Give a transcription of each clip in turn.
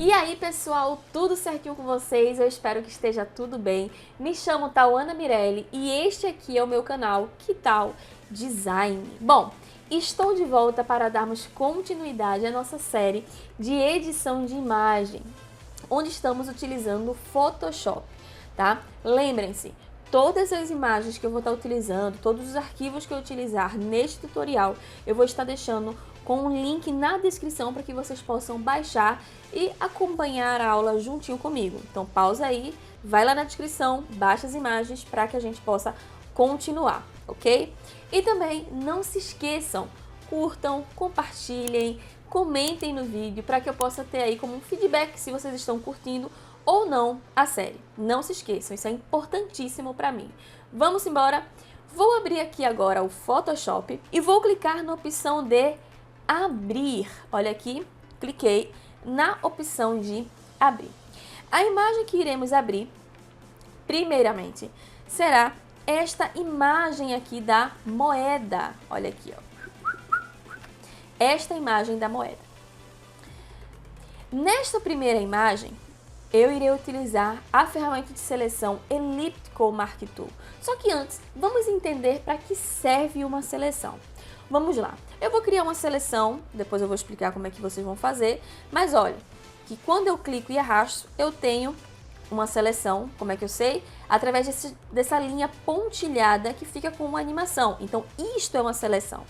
E aí, pessoal, tudo certinho com vocês? Eu espero que esteja tudo bem. Me chamo Tauana Mirelli e este aqui é o meu canal Que Tal Design. Bom, estou de volta para darmos continuidade à nossa série de edição de imagem, onde estamos utilizando o Photoshop, tá? Lembrem-se, todas as imagens que eu vou estar utilizando, todos os arquivos que eu utilizar neste tutorial, eu vou estar deixando com um link na descrição para que vocês possam baixar e acompanhar a aula juntinho comigo. Então pausa aí, vai lá na descrição, baixa as imagens para que a gente possa continuar, ok? E também não se esqueçam, curtam, compartilhem, comentem no vídeo para que eu possa ter aí como um feedback se vocês estão curtindo ou não a série. Não se esqueçam, isso é importantíssimo para mim. Vamos embora? Vou abrir aqui agora o Photoshop e vou clicar na opção de abrir. Olha aqui, cliquei na opção de abrir. A imagem que iremos abrir, primeiramente, será esta imagem aqui da moeda. Olha aqui, ó. Esta imagem da moeda. Nesta primeira imagem, eu irei utilizar a ferramenta de seleção Elliptical Mark Tool. Só que antes, vamos entender para que serve uma seleção. Vamos lá. Eu vou criar uma seleção, depois eu vou explicar como é que vocês vão fazer, mas olha, que quando eu clico e arrasto, eu tenho uma seleção, como é que eu sei? Através dessa linha pontilhada que fica com uma animação. Então, isto é uma seleção.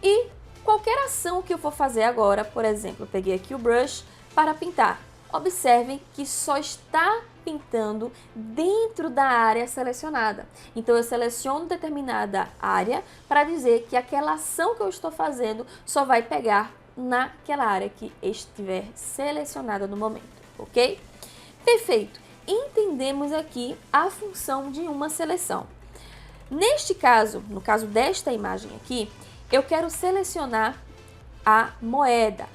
E qualquer ação que eu for fazer agora, por exemplo, eu peguei aqui o brush para pintar. Observem que só está pintando dentro da área selecionada. Então, eu seleciono determinada área para dizer que aquela ação que eu estou fazendo só vai pegar naquela área que estiver selecionada no momento, ok? Perfeito! Entendemos aqui a função de uma seleção. Neste caso, no caso desta imagem aqui, eu quero selecionar a moeda.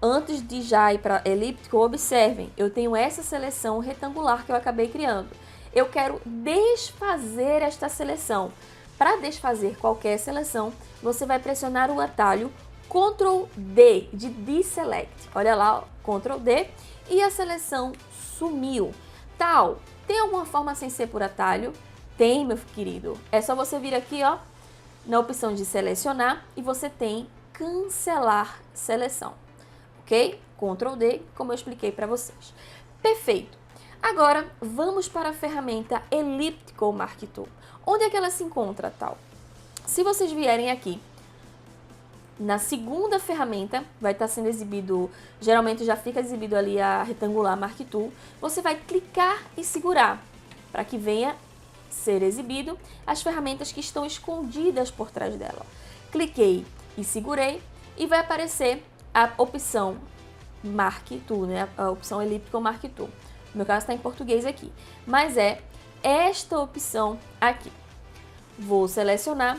Antes de já ir para elíptico, observem, eu tenho essa seleção retangular que eu acabei criando. Eu quero desfazer esta seleção. Para desfazer qualquer seleção, você vai pressionar o atalho Ctrl D, de Deselect. Olha lá, ó, Ctrl D, e a seleção sumiu. Tal, tem alguma forma sem ser por atalho? Tem, meu querido. É só você vir aqui, ó, na opção de selecionar e você tem cancelar seleção. Ok? Ctrl D, como eu expliquei para vocês. Perfeito. Agora, vamos para a ferramenta Elliptical Mark Tool. Onde é que ela se encontra, tal? Se vocês vierem aqui, na segunda ferramenta, vai estar sendo exibido, geralmente já fica exibido ali a retangular Mark Tool, você vai clicar e segurar, para que venha ser exibido as ferramentas que estão escondidas por trás dela. Cliquei e segurei e vai aparecer a opção Mark Tool, né? A opção Elliptical Mark Tool. No meu caso está em português aqui, mas é esta opção aqui. Vou selecionar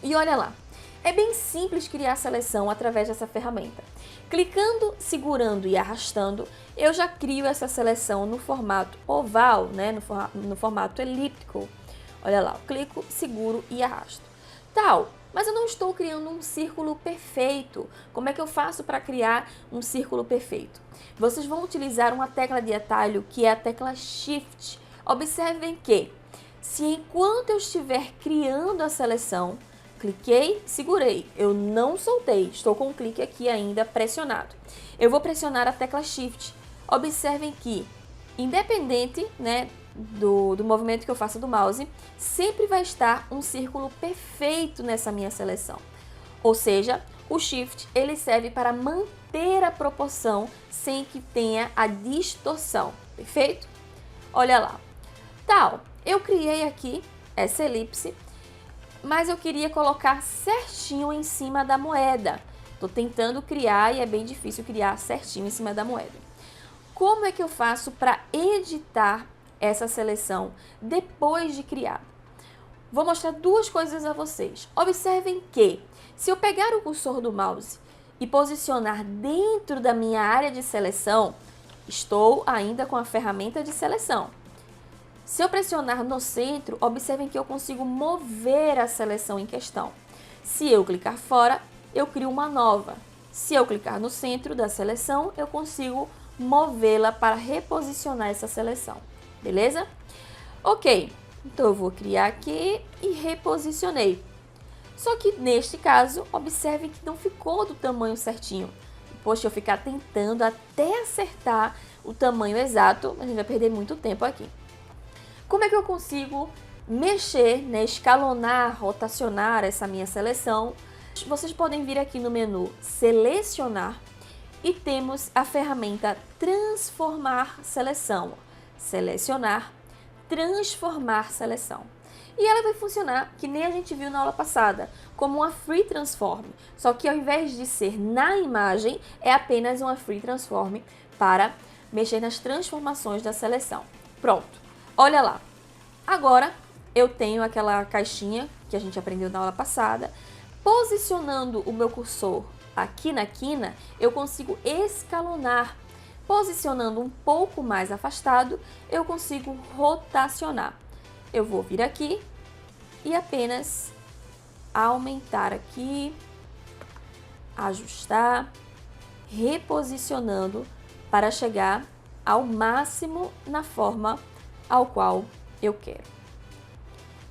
e olha lá. É bem simples criar a seleção através dessa ferramenta. Clicando, segurando e arrastando, eu já crio essa seleção no formato oval, né? No formato elíptico. Olha lá, eu clico, seguro e arrasto. Tal. Mas eu não estou criando um círculo perfeito. Como é que eu faço para criar um círculo perfeito? Vocês vão utilizar uma tecla de atalho que é a tecla Shift. Observem que, se enquanto eu estiver criando a seleção, cliquei, segurei, eu não soltei, estou com o clique aqui ainda pressionado. Eu vou pressionar a tecla Shift. Observem que, independente, né, do movimento que eu faço do mouse, sempre vai estar um círculo perfeito nessa minha seleção. Ou seja, o Shift ele serve para manter a proporção sem que tenha a distorção, perfeito? Olha lá. Tal, eu criei aqui essa elipse, mas eu queria colocar certinho em cima da moeda. Estou tentando criar e é bem difícil criar certinho em cima da moeda. Como é que eu faço para editar essa seleção depois de criada? Vou mostrar duas coisas a vocês. Observem que, se eu pegar o cursor do mouse e posicionar dentro da minha área de seleção, estou ainda com a ferramenta de seleção. Se eu pressionar no centro, observem que eu consigo mover a seleção em questão. Se eu clicar fora, eu crio uma nova. Se eu clicar no centro da seleção, eu consigo movê-la para reposicionar essa seleção, beleza? Ok, então eu vou criar aqui e reposicionei. Só que neste caso, observe que não ficou do tamanho certinho. Poxa, eu ficar tentando até acertar o tamanho exato, a gente vai perder muito tempo aqui. Como é que eu consigo mexer, né, escalonar, rotacionar essa minha seleção? Vocês podem vir aqui no menu Selecionar e temos a ferramenta Transformar Seleção. Selecionar, Transformar Seleção. E ela vai funcionar, que nem a gente viu na aula passada, como uma Free Transform. Só que ao invés de ser na imagem, é apenas uma Free Transform para mexer nas transformações da seleção. Pronto, olha lá. Agora eu tenho aquela caixinha que a gente aprendeu na aula passada. Posicionando o meu cursor aqui na quina, eu consigo escalonar. Posicionando um pouco mais afastado, eu consigo rotacionar. Eu vou vir aqui e apenas aumentar aqui, ajustar, reposicionando para chegar ao máximo na forma ao qual eu quero.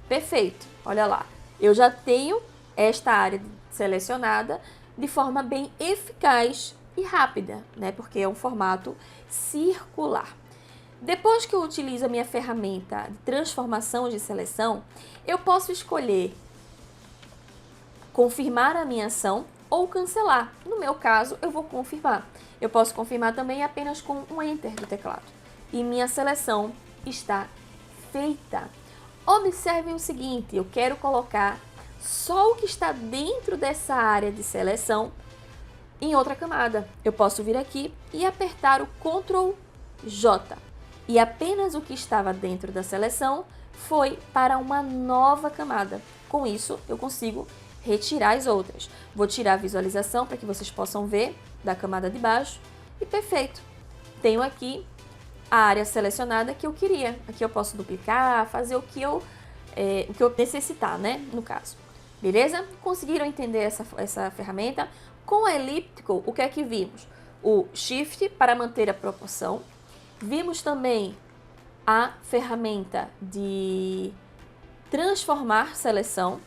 Perfeito, olha lá, eu já tenho esta área selecionada de forma bem eficaz e rápida, né? Porque é um formato circular. Depois que eu utilizo a minha ferramenta de transformação de seleção, eu posso escolher confirmar a minha ação ou cancelar. No meu caso, eu vou confirmar. Eu posso confirmar também apenas com um Enter do teclado. E minha seleção está feita. Observem o seguinte, eu quero colocar só o que está dentro dessa área de seleção em outra camada. Eu posso vir aqui e apertar o Ctrl J. E apenas o que estava dentro da seleção foi para uma nova camada. Com isso, eu consigo retirar as outras. Vou tirar a visualização para que vocês possam ver da camada de baixo. E perfeito. Tenho aqui a área selecionada que eu queria. Aqui eu posso duplicar, fazer o que eu necessitar, né? No caso. Beleza? Conseguiram entender essa ferramenta? Com a Elliptical, o que é que vimos? O Shift para manter a proporção. Vimos também a ferramenta de transformar seleção.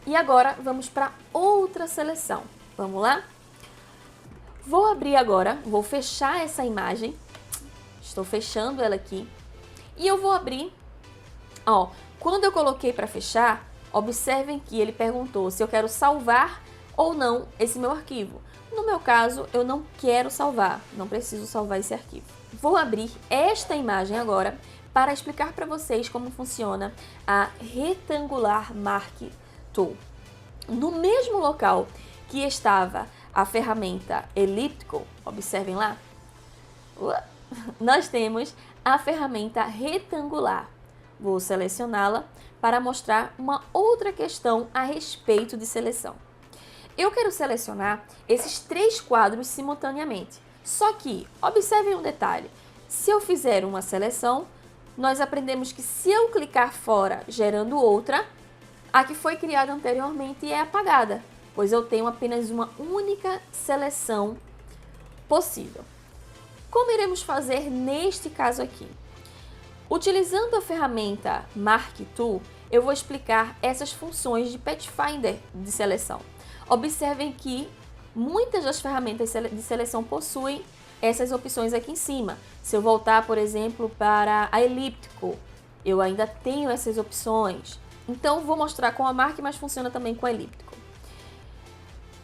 E agora vamos para outra seleção. Vamos lá? Vou abrir agora, vou fechar essa imagem. Estou fechando ela aqui. E eu vou abrir, ó, quando eu coloquei para fechar, observem que ele perguntou se eu quero salvar ou não esse meu arquivo. No meu caso, eu não quero salvar, não preciso salvar esse arquivo. Vou abrir esta imagem agora para explicar para vocês como funciona a Retangular Mark Tool. No mesmo local que estava a ferramenta Elliptical, observem lá, nós temos a ferramenta Retangular. Vou selecioná-la para mostrar uma outra questão a respeito de seleção. Eu quero selecionar esses 3 quadros simultaneamente. Só que, observem um detalhe, se eu fizer uma seleção, nós aprendemos que se eu clicar fora gerando outra, a que foi criada anteriormente é apagada, pois eu tenho apenas uma única seleção possível. Como iremos fazer neste caso aqui? Utilizando a ferramenta Mark Tool, eu vou explicar essas funções de Pathfinder de seleção. Observem que muitas das ferramentas de seleção possuem essas opções aqui em cima. Se eu voltar, por exemplo, para a Elliptical, eu ainda tenho essas opções. Então, vou mostrar com a Mark, mas funciona também com a Elliptical.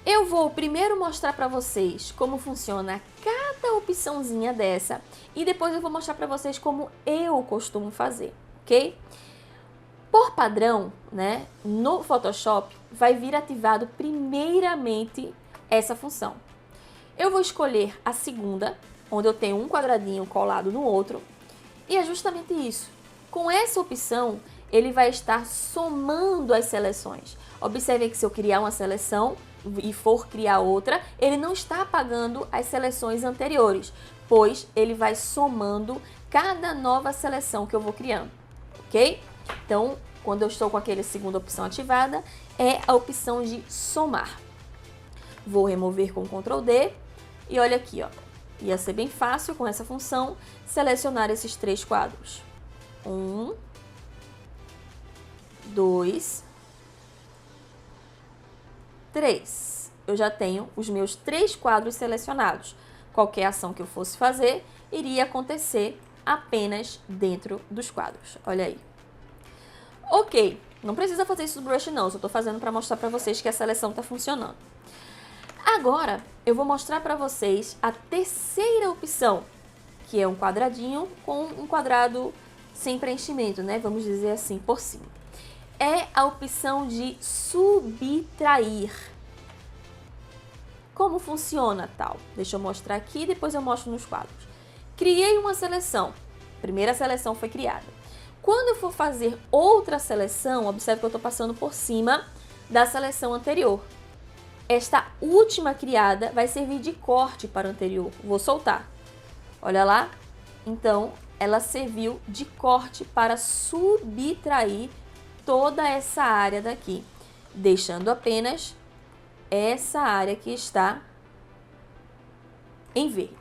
Eu vou primeiro mostrar para vocês como funciona cada opçãozinha dessa e depois eu vou mostrar para vocês como eu costumo fazer, ok? Por padrão, né, no Photoshop vai vir ativado primeiramente essa função. Eu vou escolher a segunda, onde eu tenho um quadradinho colado no outro, e é justamente isso. Com essa opção, ele vai estar somando as seleções. Observe que se eu criar uma seleção e for criar outra, ele não está apagando as seleções anteriores, pois ele vai somando cada nova seleção que eu vou criando, ok? Então, quando eu estou com aquela segunda opção ativada, é a opção de somar. Vou remover com Ctrl D e olha aqui, ó. Ia ser bem fácil com essa função selecionar esses 3 quadros. 1, 2, 3. Eu já tenho os meus 3 quadros selecionados. Qualquer ação que eu fosse fazer iria acontecer apenas dentro dos quadros. Olha aí. Ok, não precisa fazer isso do brush não, só estou fazendo para mostrar para vocês que a seleção está funcionando. Agora, eu vou mostrar para vocês a terceira opção, que é um quadradinho com um quadrado sem preenchimento, né? Vamos dizer assim, por cima. É a opção de subtrair. Como funciona tal? Deixa eu mostrar aqui, depois eu mostro nos quadros. Criei uma seleção. A primeira seleção foi criada. Quando eu for fazer outra seleção, observe que eu estou passando por cima da seleção anterior. Esta última criada vai servir de corte para o anterior. Vou soltar. Olha lá. Então, ela serviu de corte para subtrair toda essa área daqui, deixando apenas essa área que está em verde.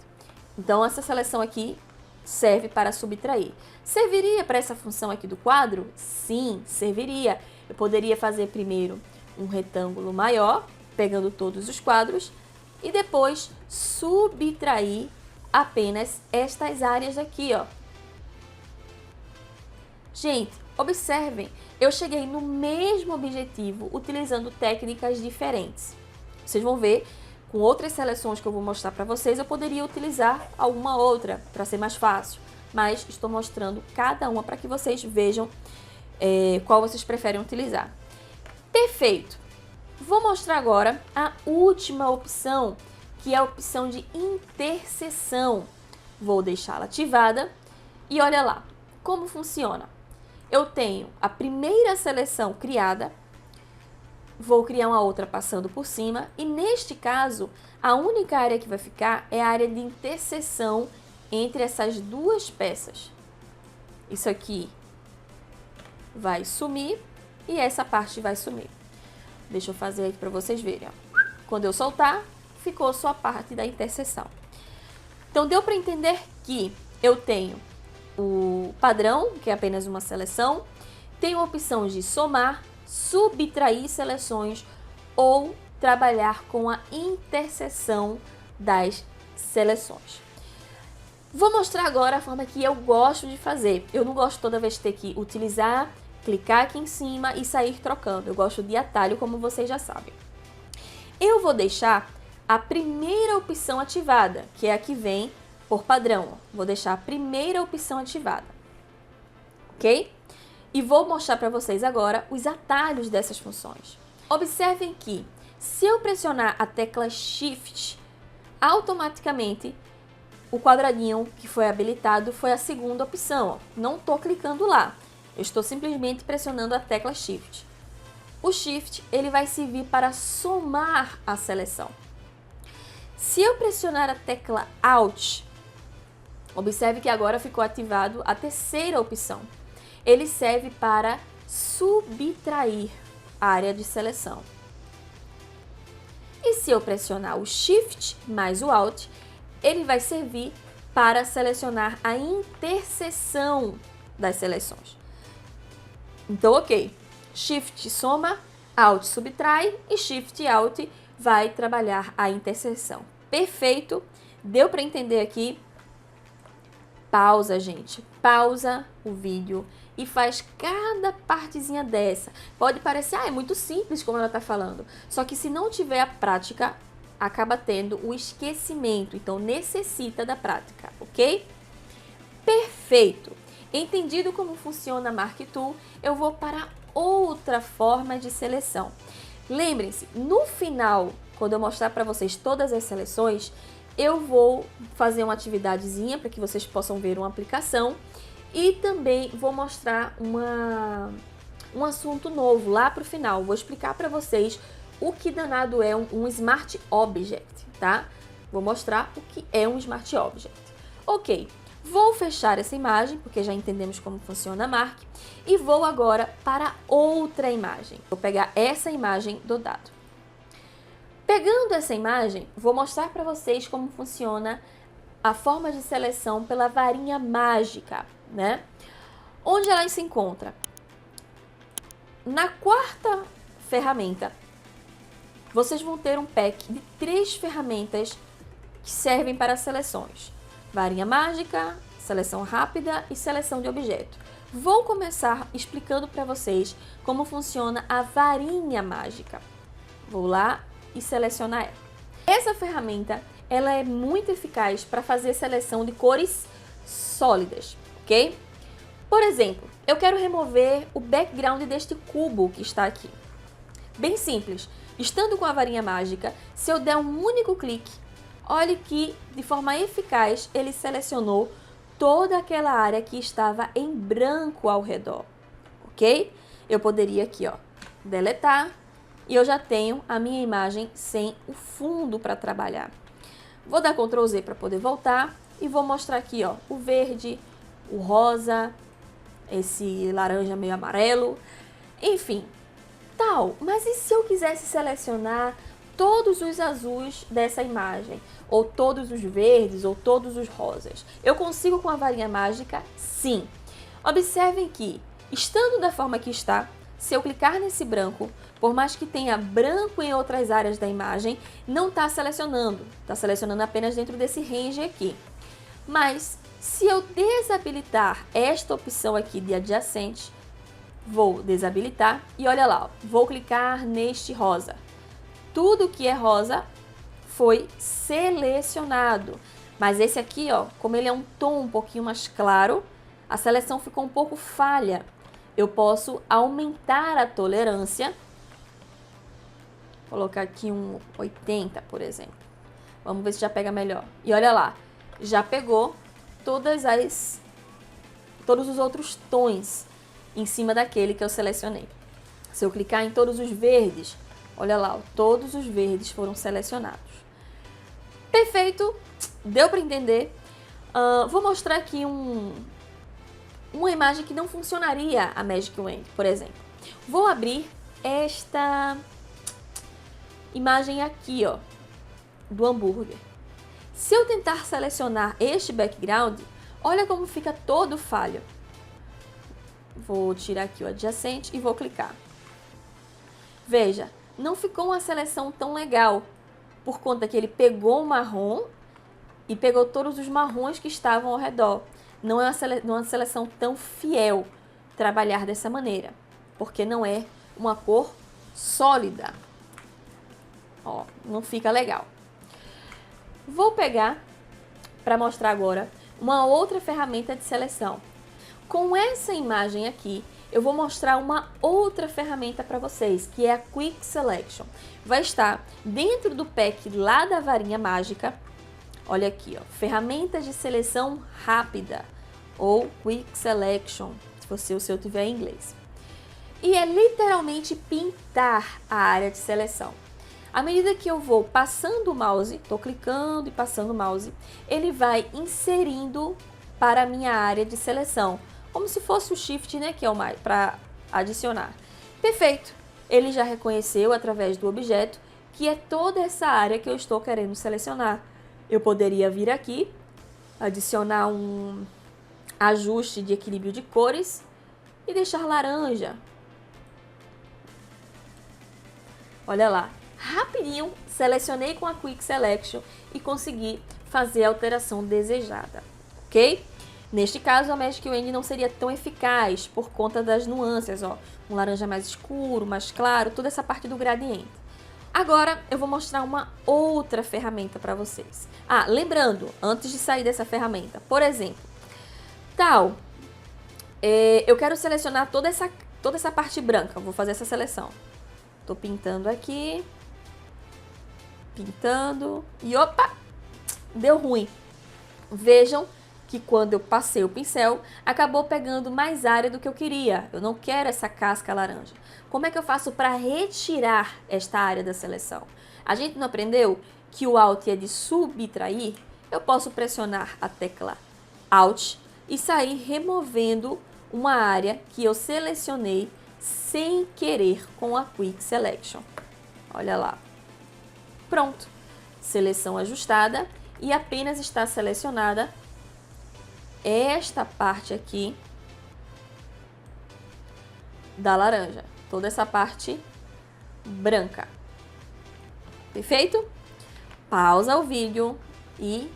Então, essa seleção aqui serve para subtrair. Serviria para essa função aqui do quadro? Sim, serviria. Eu poderia fazer primeiro um retângulo maior, pegando todos os quadros, e depois subtrair apenas estas áreas aqui, ó. Gente, observem, eu cheguei no mesmo objetivo utilizando técnicas diferentes. Vocês vão ver, com outras seleções que eu vou mostrar para vocês, eu poderia utilizar alguma outra para ser mais fácil, mas estou mostrando cada uma para que vocês vejam qual vocês preferem utilizar. Perfeito! Vou mostrar agora a última opção, que é a opção de interseção. Vou deixá-la ativada e olha lá como funciona. Eu tenho a primeira seleção criada, vou criar uma outra passando por cima e neste caso a única área que vai ficar é a área de interseção entre essas duas peças. Isso aqui vai sumir e essa parte vai sumir. Deixa eu fazer aqui para vocês verem. Ó. Quando eu soltar, ficou só a parte da interseção. Então, deu para entender que eu tenho o padrão, que é apenas uma seleção, tenho a opção de somar, subtrair seleções ou trabalhar com a interseção das seleções. Vou mostrar agora a forma que eu gosto de fazer. Eu não gosto toda vez de ter que utilizar, clicar aqui em cima e sair trocando. Eu gosto de atalho, como vocês já sabem. Eu vou deixar a primeira opção ativada, que é a que vem por padrão. Vou deixar a primeira opção ativada, ok? E vou mostrar para vocês agora os atalhos dessas funções. Observem que, se eu pressionar a tecla Shift, automaticamente o quadradinho que foi habilitado foi a segunda opção. Ó. Não estou clicando lá. Eu estou simplesmente pressionando a tecla Shift. O Shift ele vai servir para somar a seleção. Se eu pressionar a tecla Alt, observe que agora ficou ativado a terceira opção. Ele serve para subtrair a área de seleção. E se eu pressionar o Shift mais o Alt, ele vai servir para selecionar a interseção das seleções. Então, ok, Shift soma, Alt subtrai e Shift e Alt vai trabalhar a interseção. Perfeito, deu para entender aqui? Pausa, gente, pausa o vídeo e faz cada partezinha dessa. Pode parecer, é muito simples como ela está falando, só que se não tiver a prática, acaba tendo o esquecimento, então necessita da prática, ok? Perfeito! Entendido como funciona a Mark Tool, eu vou para outra forma de seleção. Lembrem-se, no final, quando eu mostrar para vocês todas as seleções, eu vou fazer uma atividadezinha para que vocês possam ver uma aplicação e também vou mostrar um assunto novo lá para o final. Vou explicar para vocês o que danado é um Smart Object, tá? Vou mostrar o que é um Smart Object. Ok, vou fechar essa imagem, porque já entendemos como funciona a Mark, e vou agora para outra imagem. Vou pegar essa imagem do dado. Pegando essa imagem, vou mostrar para vocês como funciona a forma de seleção pela varinha mágica, né? Onde ela se encontra? Na quarta ferramenta, vocês vão ter um pack de 3 ferramentas que servem para seleções. Varinha mágica, seleção rápida e seleção de objeto. Vou começar explicando para vocês como funciona a varinha mágica. Vou lá e selecionar ela. Essa ferramenta, ela é muito eficaz para fazer seleção de cores sólidas, ok? Por exemplo, eu quero remover o background deste cubo que está aqui. Bem simples, estando com a varinha mágica, se eu der um único clique, olhe que de forma eficaz ele selecionou toda aquela área que estava em branco ao redor, ok? Eu poderia aqui, ó, deletar e eu já tenho a minha imagem sem o fundo para trabalhar. Vou dar Ctrl Z para poder voltar e vou mostrar aqui, ó, o verde, o rosa, esse laranja meio amarelo, enfim, tal. Mas e se eu quisesse selecionar todos os azuis dessa imagem, ou todos os verdes, ou todos os rosas? Eu consigo com a varinha mágica? Sim. Observem que, estando da forma que está, se eu clicar nesse branco, por mais que tenha branco em outras áreas da imagem, não está selecionando apenas dentro desse range aqui. Mas, se eu desabilitar esta opção aqui de adjacente, vou desabilitar e olha lá, ó, vou clicar neste rosa. Tudo que é rosa foi selecionado, mas esse aqui, ó, como ele é um tom um pouquinho mais claro, a seleção ficou um pouco falha. Eu posso aumentar a tolerância, colocar aqui um 80, por exemplo. Vamos ver se já pega melhor. E olha lá, já pegou todos os outros tons em cima daquele que eu selecionei. Se eu clicar em todos os verdes, olha lá, ó, todos os verdes foram selecionados. Perfeito, deu para entender? Vou mostrar aqui uma imagem que não funcionaria a Magic Wand, por exemplo. Vou abrir esta imagem aqui, ó, do hambúrguer. Se eu tentar selecionar este background, olha como fica todo falho. Vou tirar aqui o adjacente e vou clicar. Veja, não ficou uma seleção tão legal, por conta que ele pegou o marrom e pegou todos os marrons que estavam ao redor. Não é uma seleção tão fiel trabalhar dessa maneira, porque não é uma cor sólida. Ó, não fica legal. Vou pegar, para mostrar agora, uma outra ferramenta de seleção. Com essa imagem aqui, eu vou mostrar uma outra ferramenta para vocês, que é a Quick Selection. Vai estar dentro do pack lá da varinha mágica. Olha aqui, ó, ferramentas de seleção rápida, ou Quick Selection, se o seu tiver em inglês. E é literalmente pintar a área de seleção. À medida que eu vou passando o mouse, estou clicando e passando o mouse, ele vai inserindo para a minha área de seleção, como se fosse o Shift, né, que é o mais para adicionar. Perfeito! Ele já reconheceu através do objeto que é toda essa área que eu estou querendo selecionar. Eu poderia vir aqui, adicionar um ajuste de equilíbrio de cores e deixar laranja. Olha lá, rapidinho selecionei com a Quick Selection e consegui fazer a alteração desejada, ok? Neste caso, a Magic Wand não seria tão eficaz por conta das nuances, ó, um laranja mais escuro, mais claro, toda essa parte do gradiente. Agora, eu vou mostrar uma outra ferramenta para vocês. Lembrando, antes de sair dessa ferramenta, por exemplo, eu quero selecionar toda essa parte branca, vou fazer essa seleção. Tô pintando aqui, pintando, e opa, deu ruim. Vejam que quando eu passei o pincel, acabou pegando mais área do que eu queria. Eu não quero essa casca laranja. Como é que eu faço para retirar esta área da seleção? A gente não aprendeu que o Alt é de subtrair? Eu posso pressionar a tecla Alt e sair removendo uma área que eu selecionei sem querer com a Quick Selection. Olha lá. Pronto. Seleção ajustada e apenas está selecionada esta parte aqui da laranja. Toda essa parte branca. Perfeito? Pausa o vídeo e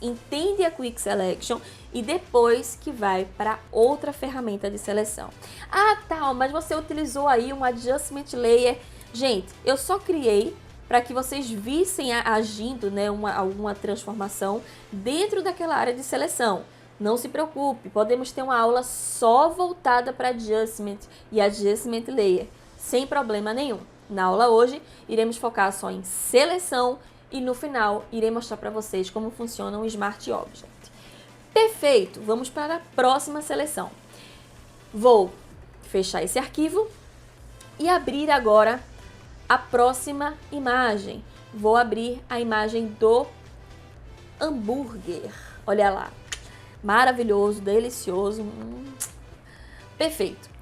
entende a Quick Selection e depois que vai para outra ferramenta de seleção. Ah, tá, mas você utilizou aí um Adjustment Layer. Gente, eu só criei para que vocês vissem agindo, né, alguma transformação dentro daquela área de seleção. Não se preocupe, podemos ter uma aula só voltada para Adjustment e Adjustment Layer, sem problema nenhum. Na aula hoje, iremos focar só em seleção e no final irei mostrar para vocês como funciona o Smart Object. Perfeito, vamos para a próxima seleção. Vou fechar esse arquivo e abrir agora a próxima imagem. Vou abrir a imagem do hambúrguer. Olha lá, maravilhoso, delicioso. Perfeito.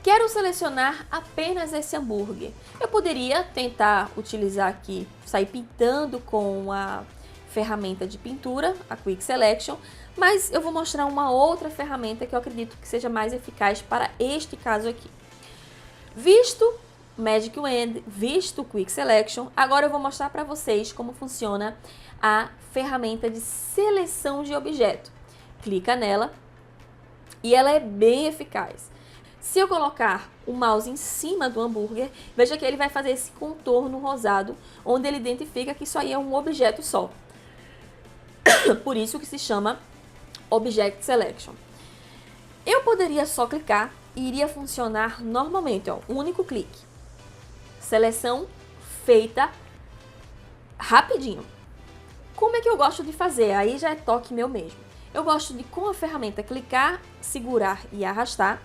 Quero selecionar apenas esse hambúrguer. Eu poderia tentar utilizar aqui, sair pintando com a ferramenta de pintura, a Quick Selection, mas eu vou mostrar uma outra ferramenta que eu acredito que seja mais eficaz para este caso aqui. Visto Magic Wand, visto Quick Selection, agora eu vou mostrar para vocês como funciona a ferramenta de seleção de objeto. Clica nela e ela é bem eficaz. Se eu colocar o mouse em cima do hambúrguer, veja que ele vai fazer esse contorno rosado, onde ele identifica que isso aí é um objeto só. Por isso que se chama Object Selection. Eu poderia só clicar e iria funcionar normalmente, ó, um único clique. Seleção feita rapidinho. Como é que eu gosto de fazer? Aí já é toque meu mesmo. Eu gosto de, com a ferramenta, clicar, segurar e arrastar,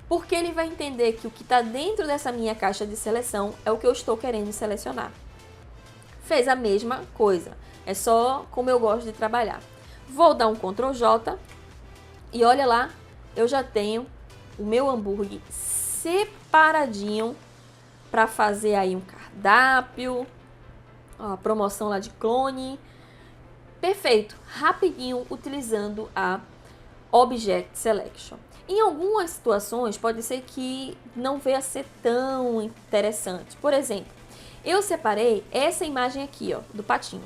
porque ele vai entender que o que está dentro dessa minha caixa de seleção é o que eu estou querendo selecionar. Fez a mesma coisa, é só como eu gosto de trabalhar. Vou dar um Ctrl J e olha lá, eu já tenho o meu hambúrguer separadinho para fazer aí um cardápio, a promoção lá de clone. Perfeito, rapidinho utilizando a Object Selection. Em algumas situações pode ser que não venha a ser tão interessante. Por exemplo, eu separei essa imagem aqui, ó, do patinho.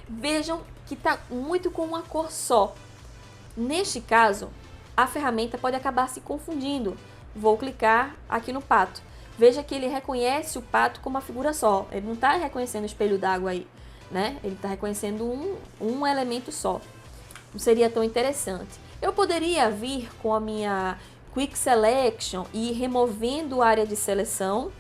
Vejam que está muito com uma cor só. Neste caso, a ferramenta pode acabar se confundindo. Vou clicar aqui no pato. Veja que ele reconhece o pato como uma figura só. Ele não está reconhecendo o espelho d'água aí, né? Ele está reconhecendo um elemento só. Não seria tão interessante. Eu poderia vir com a minha Quick Selection e ir removendo a área de seleção.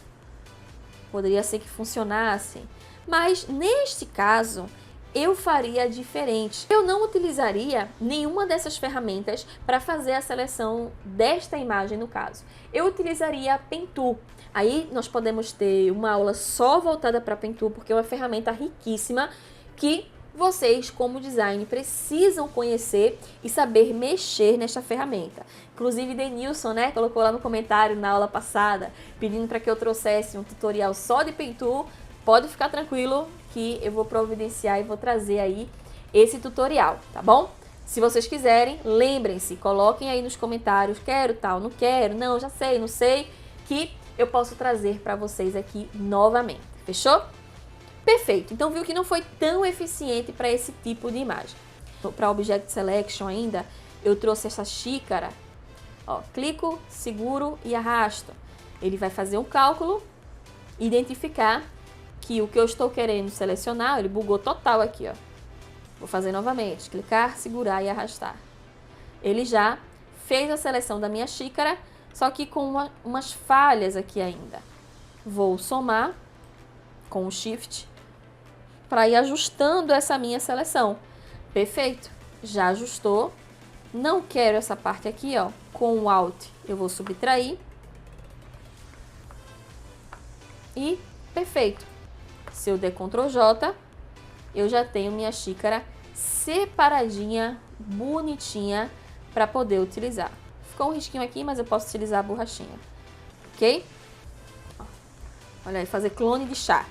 Poderia ser que funcionasse. Mas neste caso, eu faria diferente. Eu não utilizaria nenhuma dessas ferramentas para fazer a seleção desta imagem no caso. Eu utilizaria a Pentool. Aí nós podemos ter uma aula só voltada para a Pentool, porque é uma ferramenta riquíssima que vocês, como design, precisam conhecer e saber mexer nesta ferramenta. Inclusive, Denilson, né, colocou lá no comentário na aula passada, pedindo para que eu trouxesse um tutorial só de Pentool. Pode ficar tranquilo que eu vou providenciar e vou trazer aí esse tutorial, tá bom? Se vocês quiserem, lembrem-se, coloquem aí nos comentários, quero tal, não quero, não, já sei, não sei, que eu posso trazer para vocês aqui novamente, fechou? Perfeito, então viu que não foi tão eficiente para esse tipo de imagem. Para Object Selection ainda, eu trouxe essa xícara, ó, clico, seguro e arrasto. Ele vai fazer um cálculo, identificar que o que eu estou querendo selecionar, ele bugou total aqui, ó. Vou fazer novamente, clicar, segurar e arrastar. Ele já fez a seleção da minha xícara, só que com umas falhas aqui ainda. Vou somar com o Shift para ir ajustando essa minha seleção. Perfeito, já ajustou. Não quero essa parte aqui, ó, com o Alt eu vou subtrair. E perfeito. Se eu der Ctrl J, eu já tenho minha xícara separadinha, bonitinha, para poder utilizar. Ficou um risquinho aqui, mas eu posso utilizar a borrachinha, ok? Olha aí, fazer clone de chá.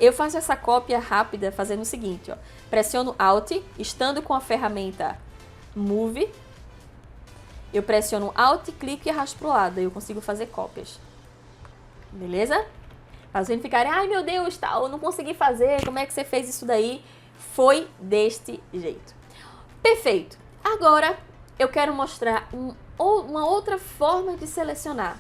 Eu faço essa cópia rápida fazendo o seguinte, ó. Pressiono Alt, estando com a ferramenta Move. Eu pressiono Alt, clique e arrasto pro lado. Aí eu consigo fazer cópias. Beleza? Para vocês ficarem, ai meu Deus, eu não consegui fazer, como é que você fez isso daí? Foi deste jeito. Perfeito. Agora eu quero mostrar uma outra forma de selecionar.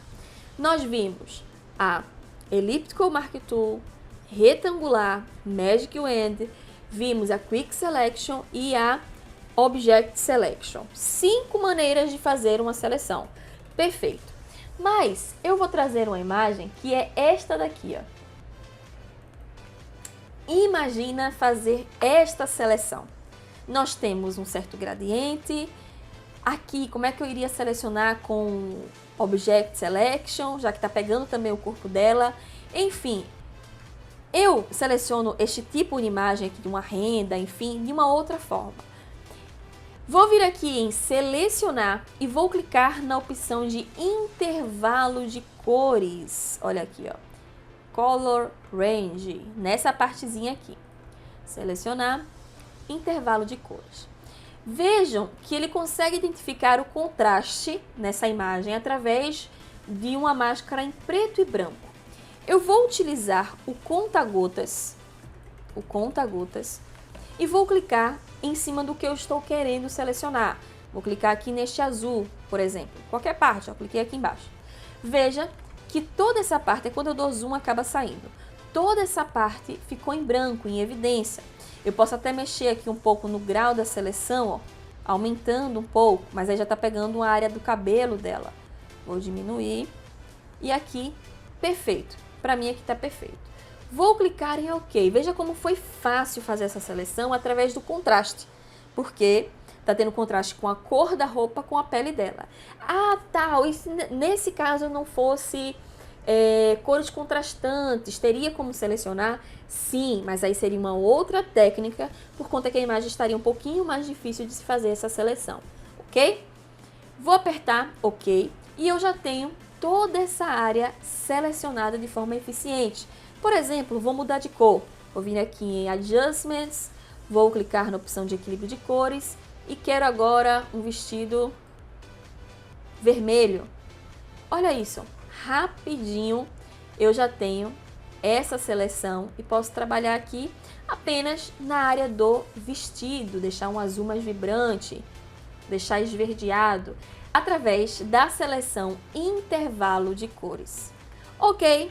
Nós vimos a Elliptical Mark Tool, retangular, Magic Wand, vimos a Quick Selection e a Object Selection. 5 maneiras de fazer uma seleção. Perfeito. Mas eu vou trazer uma imagem que é esta daqui, ó. Imagina fazer esta seleção. Nós temos um certo gradiente. Aqui, como é que eu iria selecionar com Object Selection, já que está pegando também o corpo dela. Enfim, eu seleciono este tipo de imagem aqui de uma renda, enfim, de uma outra forma. Vou vir aqui em selecionar e vou clicar na opção de intervalo de cores. Olha aqui, ó. Color Range, nessa partezinha aqui. Selecionar, intervalo de cores. Vejam que ele consegue identificar o contraste nessa imagem através de uma máscara em preto e branco. Eu vou utilizar o conta-gotas e vou clicar em cima do que eu estou querendo selecionar. Vou clicar aqui neste azul, por exemplo, qualquer parte, ó, cliquei aqui embaixo. Veja que toda essa parte, quando eu dou zoom, acaba saindo. Toda essa parte ficou em branco, em evidência. Eu posso até mexer aqui um pouco no grau da seleção, ó, aumentando um pouco, mas aí já está pegando uma área do cabelo dela. Vou diminuir. E aqui, perfeito. Para mim aqui está perfeito. Vou clicar em OK. Veja como foi fácil fazer essa seleção através do contraste. Porque está tendo contraste com a cor da roupa com a pele dela. Ah, tal. E se nesse caso não fosse cores contrastantes, teria como selecionar? Sim, mas aí seria uma outra técnica, por conta que a imagem estaria um pouquinho mais difícil de se fazer essa seleção, ok? Vou apertar OK e eu já tenho toda essa área selecionada de forma eficiente. Por exemplo, vou mudar de cor. Vou vir aqui em Adjustments, vou clicar na opção de equilíbrio de cores e quero agora um vestido vermelho. Olha isso, rapidinho eu já tenho essa seleção e posso trabalhar aqui apenas na área do vestido, deixar um azul mais vibrante, deixar esverdeado, através da seleção intervalo de cores. Ok?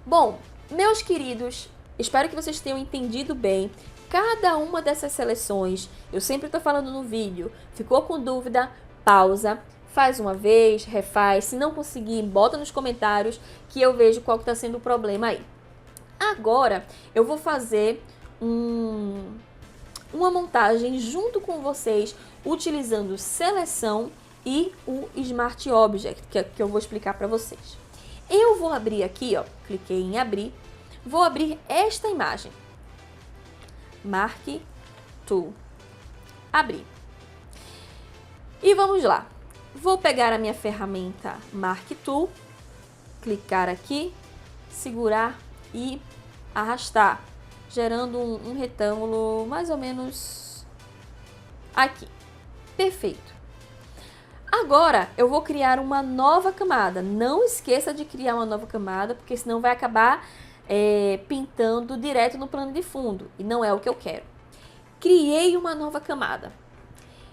Bom, meus queridos, espero que vocês tenham entendido bem cada uma dessas seleções. Eu sempre estou falando no vídeo, ficou com dúvida? Pausa. Faz uma vez, refaz. Se não conseguir, bota nos comentários que eu vejo qual que está sendo o problema aí. Agora, eu vou fazer uma montagem junto com vocês, utilizando seleção e o Smart Object, que eu vou explicar para vocês. Eu vou abrir aqui, ó, cliquei em abrir, vou abrir esta imagem. Mark Tool. Abrir. E vamos lá. Vou pegar a minha ferramenta Mark Tool, clicar aqui, segurar e arrastar, gerando um retângulo mais ou menos aqui. Perfeito. Agora eu vou criar uma nova camada. Não esqueça de criar uma nova camada, porque senão vai acabar pintando direto no plano de fundo, e não é o que eu quero. Criei uma nova camada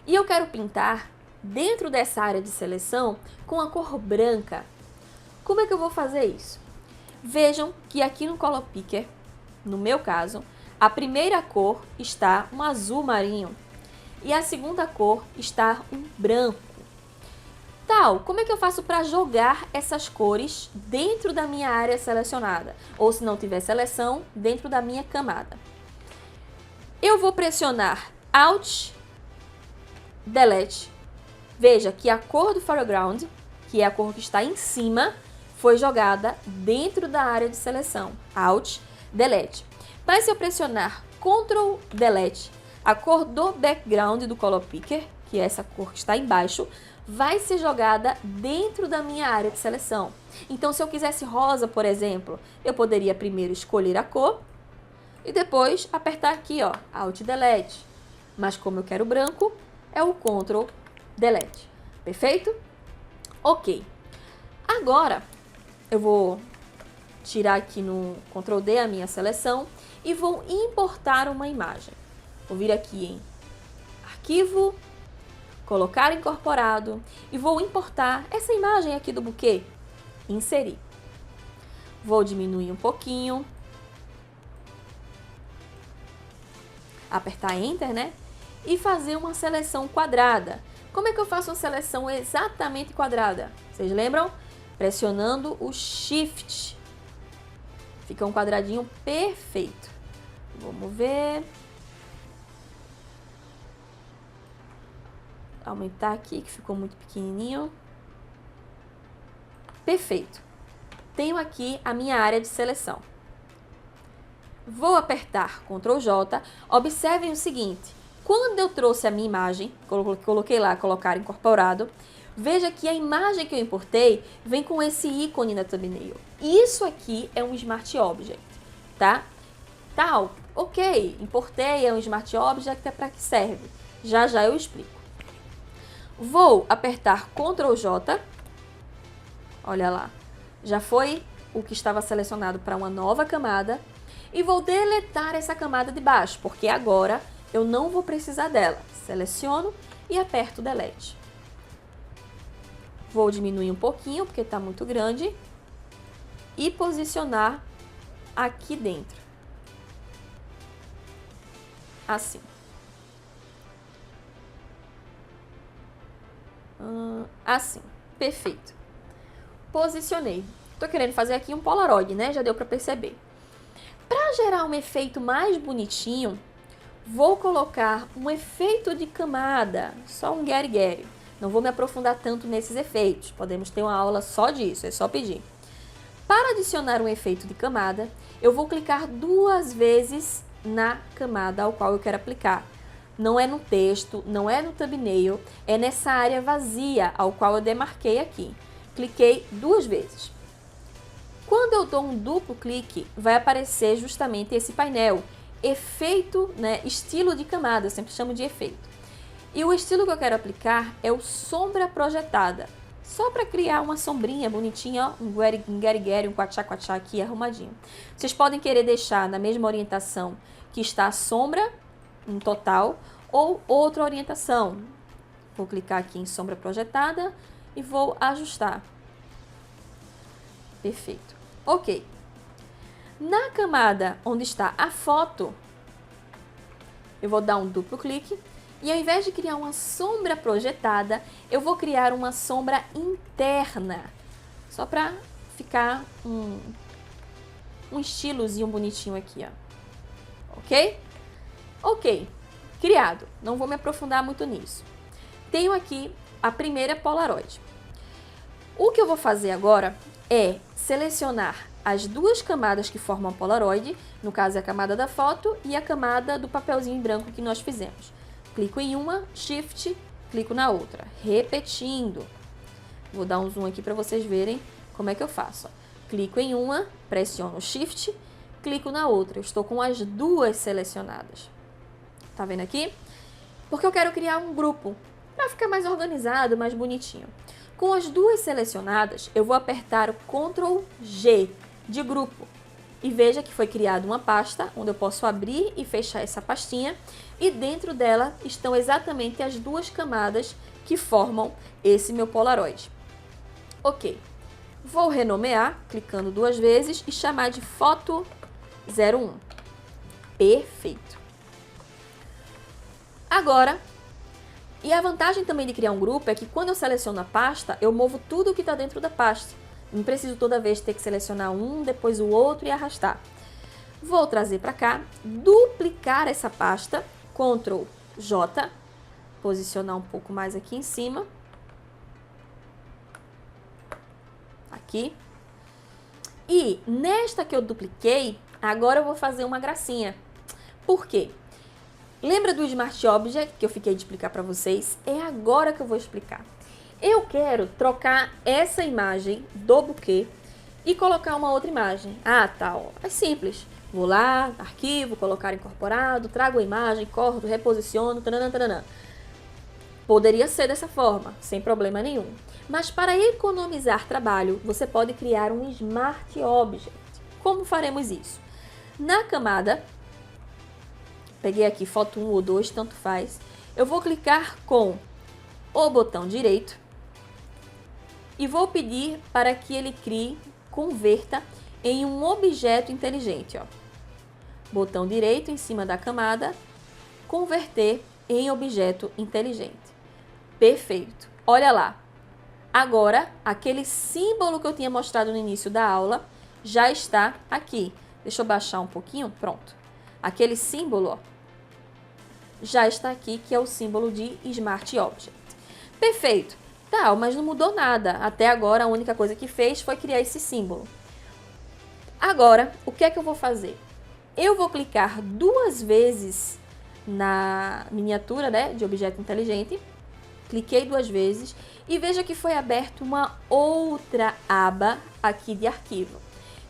e eu quero pintar dentro dessa área de seleção com a cor branca. Como é que eu vou fazer isso? Vejam que aqui no Color Picker, no meu caso, a primeira cor está um azul marinho e a segunda cor está um branco. Como é que eu faço para jogar essas cores dentro da minha área selecionada? Ou se não tiver seleção, dentro da minha camada. Eu vou pressionar Alt, Delete. Veja que a cor do foreground, que é a cor que está em cima, foi jogada dentro da área de seleção. Alt, Delete. Mas se eu pressionar Ctrl, Delete, a cor do background do Color Picker, que é essa cor que está embaixo, vai ser jogada dentro da minha área de seleção. Então, se eu quisesse rosa, por exemplo, eu poderia primeiro escolher a cor, e depois apertar aqui, ó, Alt Delete. Mas como eu quero branco, é o Ctrl Delete. Perfeito? Ok. Agora, eu vou tirar aqui no Ctrl D a minha seleção e vou importar uma imagem. Vou vir aqui em Arquivo, colocar incorporado e vou importar essa imagem aqui do buquê. Inserir. Vou diminuir um pouquinho. Apertar Enter, né? E fazer uma seleção quadrada. Como é que eu faço uma seleção exatamente quadrada? Vocês lembram? Pressionando o Shift. Fica um quadradinho perfeito. Vamos ver. Aumentar aqui, que ficou muito pequenininho. Perfeito. Tenho aqui a minha área de seleção. Vou apertar Ctrl J. Observem o seguinte. Quando eu trouxe a minha imagem, coloquei lá, colocar incorporado, veja que a imagem que eu importei vem com esse ícone na thumbnail. Isso aqui é um Smart Object, tá? Tal, ok, importei, é um Smart Object, é para que serve? Já já eu explico. Vou apertar Ctrl J, olha lá, já foi o que estava selecionado para uma nova camada, e vou deletar essa camada de baixo, porque agora eu não vou precisar dela. Seleciono e aperto Delete. Vou diminuir um pouquinho, porque está muito grande, e posicionar aqui dentro. Assim. Assim. Perfeito. Posicionei. Tô querendo fazer aqui um Polaroid, né? Já deu para perceber. Para gerar um efeito mais bonitinho, vou colocar um efeito de camada, só um Getty. Não vou me aprofundar tanto nesses efeitos, podemos ter uma aula só disso, é só pedir. Para adicionar um efeito de camada, eu vou clicar 2 vezes na camada ao qual eu quero aplicar. Não é no texto, não é no thumbnail, é nessa área vazia ao qual eu demarquei aqui. Cliquei 2 vezes. Quando eu dou um duplo clique, vai aparecer justamente esse painel. Efeito, né, estilo de camada, eu sempre chamo de efeito. E o estilo que eu quero aplicar é o sombra projetada. Só para criar uma sombrinha bonitinha, ó, um gueri-gueri, um quachá-quachá aqui arrumadinho. Vocês podem querer deixar na mesma orientação que está a sombra, em total, ou outra orientação. Vou clicar aqui em sombra projetada e vou ajustar. Perfeito. Ok. Na camada onde está a foto, eu vou dar um duplo clique e ao invés de criar uma sombra projetada, eu vou criar uma sombra interna. Só para ficar um estilozinho bonitinho aqui, ó. Ok? Ok. Criado. Não vou me aprofundar muito nisso. Tenho aqui a primeira Polaroid. O que eu vou fazer agora é selecionar as 2 camadas que formam a Polaroid, no caso é a camada da foto e a camada do papelzinho em branco que nós fizemos. Clico em uma, Shift, clico na outra, repetindo. Vou dar um zoom aqui para vocês verem como é que eu faço. Clico em uma, pressiono Shift, clico na outra. Eu estou com as 2 selecionadas. Tá vendo aqui? Porque eu quero criar um grupo, para ficar mais organizado, mais bonitinho. Com as 2 selecionadas, eu vou apertar o Ctrl G de grupo. E veja que foi criada uma pasta, onde eu posso abrir e fechar essa pastinha. E dentro dela estão exatamente as 2 camadas que formam esse meu Polaroid. Ok. Vou renomear, clicando 2 vezes e chamar de Foto 01. Perfeito. Agora, e a vantagem também de criar um grupo é que quando eu seleciono a pasta, eu movo tudo que está dentro da pasta. Não preciso toda vez ter que selecionar um, depois o outro e arrastar. Vou trazer para cá, duplicar essa pasta, Ctrl J, posicionar um pouco mais aqui em cima. Aqui. E nesta que eu dupliquei, agora eu vou fazer uma gracinha. Por quê? Lembra do Smart Object que eu fiquei de explicar para vocês? É agora que eu vou explicar. Eu quero trocar essa imagem do buquê e colocar uma outra imagem. Ah, tá, ó. É simples. Vou lá, arquivo, colocar incorporado, trago a imagem, corto, reposiciono, taranã, taranã. Poderia ser dessa forma, sem problema nenhum. Mas para economizar trabalho, você pode criar um Smart Object. Como faremos isso? Na camada, peguei aqui foto 1 ou 2, tanto faz. Eu vou clicar com o botão direito e vou pedir para que ele crie, converta em um objeto inteligente. Ó. Botão direito em cima da camada, converter em objeto inteligente. Perfeito. Olha lá. Agora, aquele símbolo que eu tinha mostrado no início da aula já está aqui. Deixa eu baixar um pouquinho. Pronto. Aquele símbolo, ó, já está aqui, que é o símbolo de Smart Object. Perfeito. Tá, mas não mudou nada. Até agora, a única coisa que fez foi criar esse símbolo. Agora, o que é que eu vou fazer? Eu vou clicar 2 vezes na miniatura, né, de objeto inteligente. Cliquei 2 vezes e veja que foi aberta uma outra aba aqui de arquivo.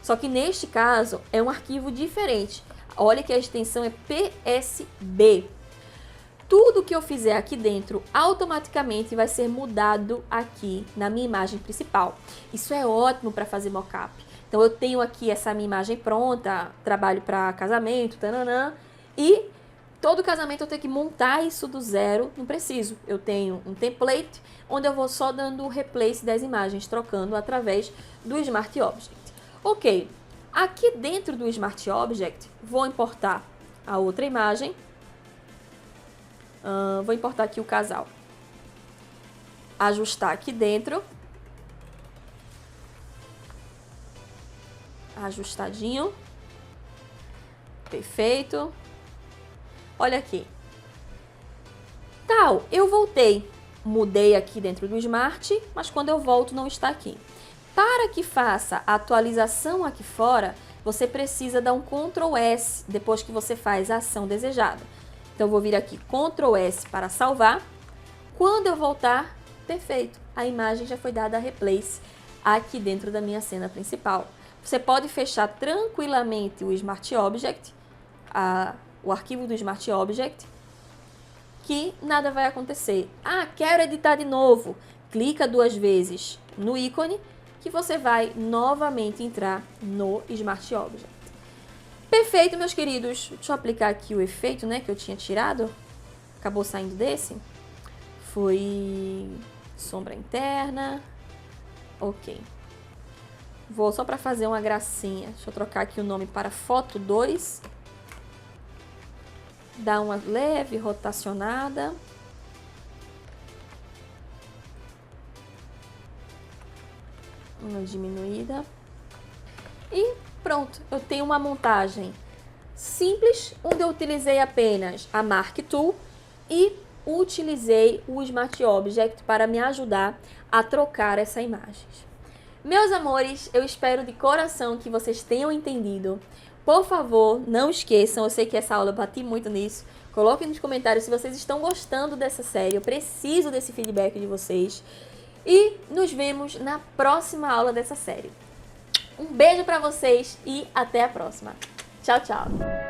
Só que neste caso é um arquivo diferente. Olha que a extensão é PSB. Tudo que eu fizer aqui dentro automaticamente vai ser mudado aqui na minha imagem principal. Isso é ótimo para fazer mockup. Então eu tenho aqui essa minha imagem pronta, trabalho para casamento, tananã, e todo casamento eu tenho que montar isso do zero, não preciso. Eu tenho um template onde eu vou só dando o replace das imagens, trocando através do Smart Object. Ok, aqui dentro do Smart Object, vou importar a outra imagem. Vou importar aqui o casal. Ajustar aqui dentro. Ajustadinho. Perfeito. Olha aqui. Tal, eu voltei. Mudei aqui dentro do Smart, mas quando eu volto não está aqui. Para que faça a atualização aqui fora, você precisa dar um Ctrl S depois que você faz a ação desejada. Então, eu vou vir aqui, Ctrl S para salvar. Quando eu voltar, perfeito. A imagem já foi dada a replace aqui dentro da minha cena principal. Você pode fechar tranquilamente o Smart Object, o arquivo do Smart Object, que nada vai acontecer. Ah, quero editar de novo. Clica 2 vezes no ícone, que você vai novamente entrar no Smart Object. Perfeito, meus queridos. Deixa eu aplicar aqui o efeito, né, que eu tinha tirado. Acabou saindo desse. Foi sombra interna. Ok. Vou só para fazer uma gracinha. Deixa eu trocar aqui o nome para foto 2. Dar uma leve rotacionada. Uma diminuída. E pronto, eu tenho uma montagem simples, onde eu utilizei apenas a Mark Tool e utilizei o Smart Object para me ajudar a trocar essa imagem. Meus amores, eu espero de coração que vocês tenham entendido. Por favor, não esqueçam, eu sei que essa aula eu bati muito nisso. Coloquem nos comentários se vocês estão gostando dessa série, eu preciso desse feedback de vocês. E nos vemos na próxima aula dessa série. Um beijo pra vocês e até a próxima. Tchau, tchau!